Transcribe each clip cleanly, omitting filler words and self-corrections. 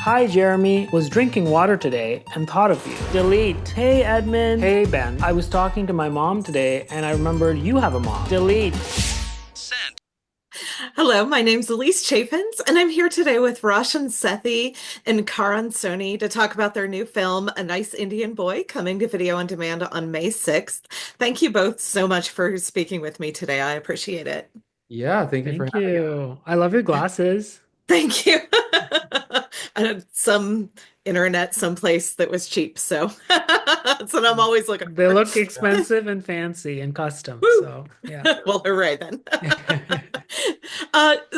Hi, Jeremy. Was drinking water today and thought of you. Delete. Hey, Edmund. Hey, Ben. I was talking to my mom today and I remembered you have a mom. Delete. Sent. Hello, my name's Elise Chaffins, and I'm here today with Roshan Sethi and Karan Soni to talk about their new film, A Nice Indian Boy, coming to video on demand on May 6th. Thank you both so much for speaking with me today. I appreciate it. Yeah, thank you for Thank having us. you. I love your glasses. Thank you. I had some internet someplace that was cheap, so that's what I'm always looking They for. look expensive and fancy and custom. Woo! So, yeah. Well, hooray then.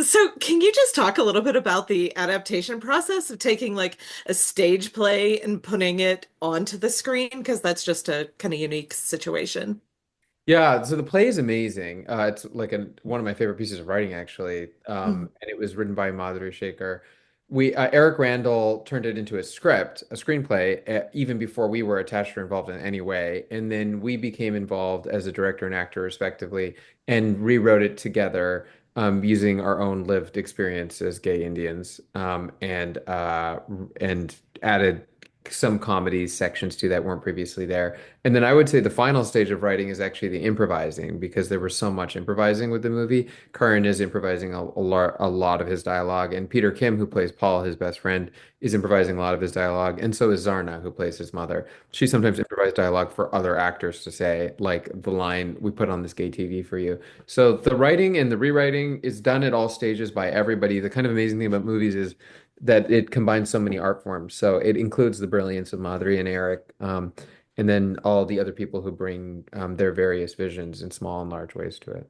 So can you just talk a little bit about the adaptation process of taking like a stage play and putting it onto the screen? Because that's just a kind of unique situation. Yeah, so the play is amazing. It's like one of my favorite pieces of writing, actually. Mm. And it was written by Madhuri Shaker. Eric Randall turned it into a script, a screenplay, even before we were attached or involved in any way. And then we became involved as a director and actor, respectively, and rewrote it together, using our own lived experience as gay Indians, and added some comedy sections to that weren't previously there. And then I would say the final stage of writing is actually the improvising, because there was so much improvising with the movie. Karan is improvising a lot of his dialogue, and Peter Kim, who plays Paul, his best friend, is improvising a lot of his dialogue, and so is Zarna, who plays his mother. She sometimes improvises dialogue for other actors to say, like the line, "We put on this gay TV for you." So the writing and the rewriting is done at all stages by everybody. The kind of amazing thing about movies is that it combines so many art forms. So it includes the brilliance of Madhuri and Eric, and then all the other people who bring their various visions in small and large ways to it.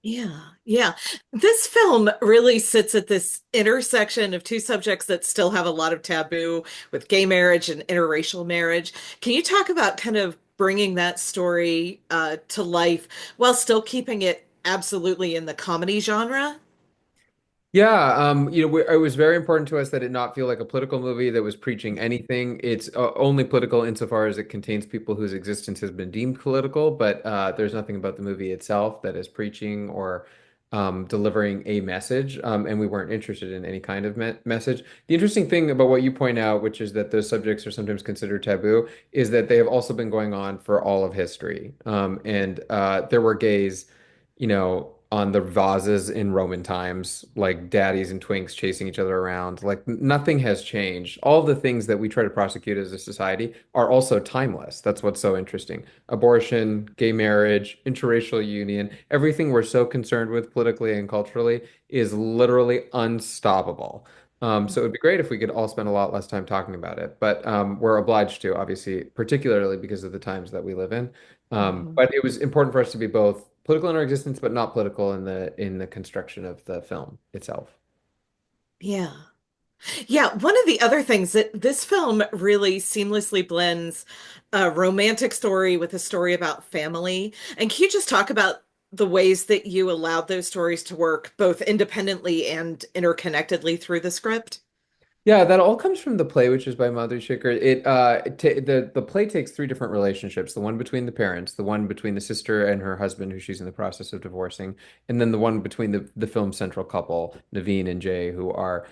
Yeah, yeah. This film really sits at this intersection of two subjects that still have a lot of taboo with gay marriage and interracial marriage. Can you talk about kind of bringing that story to life while still keeping it absolutely in the comedy genre? Yeah, it was very important to us that it not feel like a political movie that was preaching anything. It's only political insofar as it contains people whose existence has been deemed political, but there's nothing about the movie itself that is preaching or delivering a message. And we weren't interested in any kind of message. The interesting thing about what you point out, which is that those subjects are sometimes considered taboo, is that they have also been going on for all of history. And there were gays, on the vases in Roman times, like daddies and twinks chasing each other around. Like nothing has changed. All the things that we try to prosecute as a society are also timeless. That's what's so interesting. Abortion, gay marriage, interracial union, everything we're so concerned with politically and culturally is literally unstoppable. So it would be great if we could all spend a lot less time talking about it, but we're obliged to, obviously, particularly because of the times that we live in. Mhm. But it was important for us to be both political in our existence, but not political in the construction of the film itself. Yeah. Yeah, one of the other things that this film really seamlessly blends a romantic story with a story about family. And can you just talk about the ways that you allowed those stories to work both independently and interconnectedly through the script? Yeah, that all comes from the play, which is by Madhuri Shikar. The play takes three different relationships: the one between the parents, the one between the sister and her husband, who she's in the process of divorcing, and then the one between the film's central couple, Naveen and Jay, who are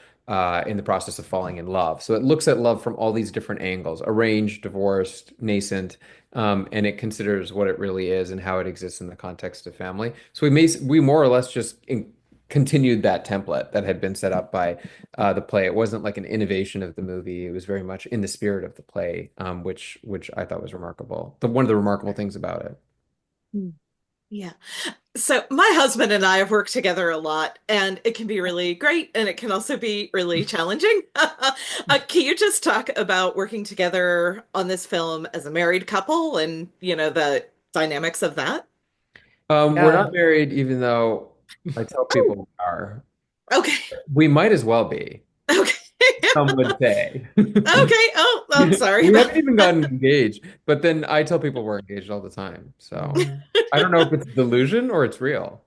in the process of falling in love. So it looks at love from all these different angles: arranged, divorced, nascent, and it considers what it really is and how it exists in the context of family. So we more or less just continued that template that had been set up by the play. It wasn't like an innovation of the movie. It was very much in the spirit of the play, which I thought was remarkable. One of the remarkable things about it. Hmm. Yeah. So my husband and I have worked together a lot, and it can be really great, and it can also be really challenging. Can you just talk about working together on this film as a married couple and, the dynamics of that? We're Yeah. not married, even though I tell people Oh, we are. okay. We might as well be, Okay. some would say. Okay. Oh, I'm sorry We about haven't even that. gotten engaged, but then I tell people we're engaged all the time. So Mhm. I don't know if it's delusion or it's real.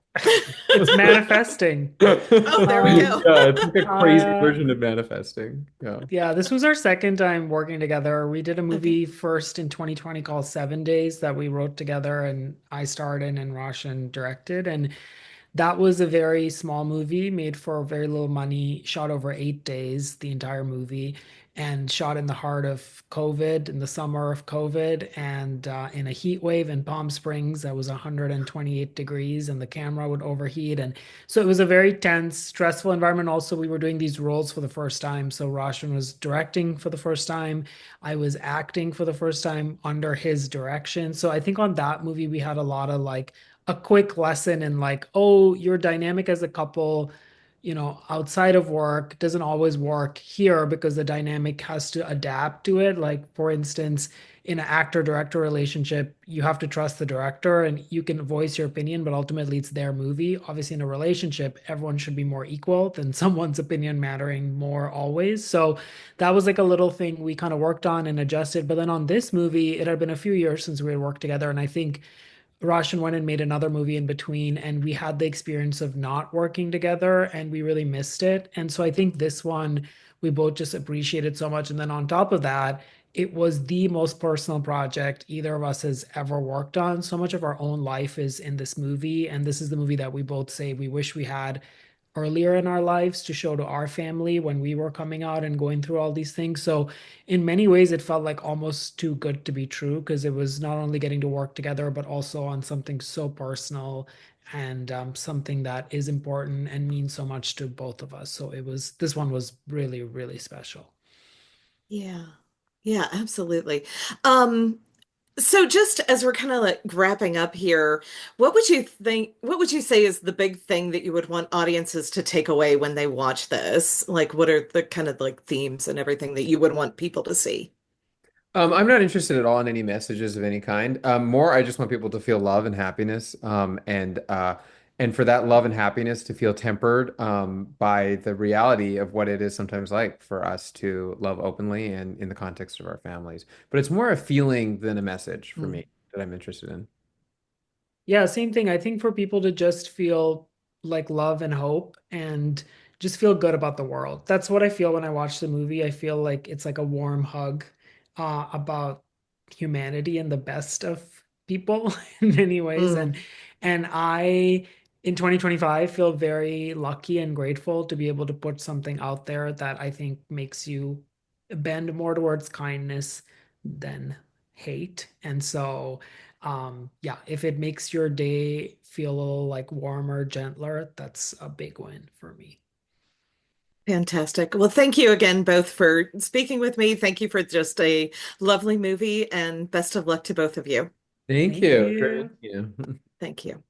It's manifesting. Oh, there we Um, go. Yeah, it's like a I, crazy version of manifesting. Yeah. yeah, this was our second time working together. We did a Okay. movie first in 2020 called 7 Days that we wrote together and I starred in and Roshan directed. And That was a very small movie made for very little money, shot over 8 days, the entire movie, and shot in the heart of COVID, in the summer of COVID, and in a heat wave in Palm Springs that was 128 degrees, and the camera would overheat. And so it was a very tense, stressful environment. Also, we were doing these roles for the first time. So Roshan was directing for the first time. I was acting for the first time under his direction. So I think on that movie, we had a lot of like, a quick lesson in like, oh, your dynamic as a couple, outside of work doesn't always work here because the dynamic has to adapt to it. Like, for instance, in an actor-director relationship, you have to trust the director and you can voice your opinion, but ultimately it's their movie. Obviously, in a relationship, everyone should be more equal than someone's opinion mattering more always. So that was like a little thing we kind of worked on and adjusted. But then on this movie, it had been a few years since we had worked together. And I think Roshan went and made another movie in between, and we had the experience of not working together, and we really missed it. And so I think this one we both just appreciated so much. And then on top of that, it was the most personal project either of us has ever worked on. So much of our own life is in this movie, and this is the movie that we both say we wish we had earlier in our lives to show to our family when we were coming out and going through all these things. So, in many ways, it felt like almost too good to be true because it was not only getting to work together, but also on something so personal and something that is important and means so much to both of us. So, this one was really, really special. Yeah. Yeah, absolutely. Um, so just as we're kind of like wrapping up here, what would you say is the big thing that you would want audiences to take away when they watch this? Like, what are the kind of like themes and everything that you would want people to see? I'm not interested at all in any messages of any kind. More, I just want people to feel love and happiness, and for that love and happiness to feel tempered by the reality of what it is sometimes like for us to love openly and in the context of our families. But it's more a feeling than a message for Mm. me that I'm interested in. Yeah, same thing. I think for people to just feel like love and hope and just feel good about the world. That's what I feel when I watch the movie. I feel like it's like a warm hug about humanity and the best of people in many ways. Mm. And I in 2025 feel very lucky and grateful to be able to put something out there that I think makes you bend more towards kindness than hate. And so yeah, if it makes your day feel a little like warmer, gentler, that's a big win for me. Fantastic. Well, thank you again both for speaking with me. Thank you for just a lovely movie and best of luck to both of you. Thank Thank you. Great. you. Thank you. Thank you.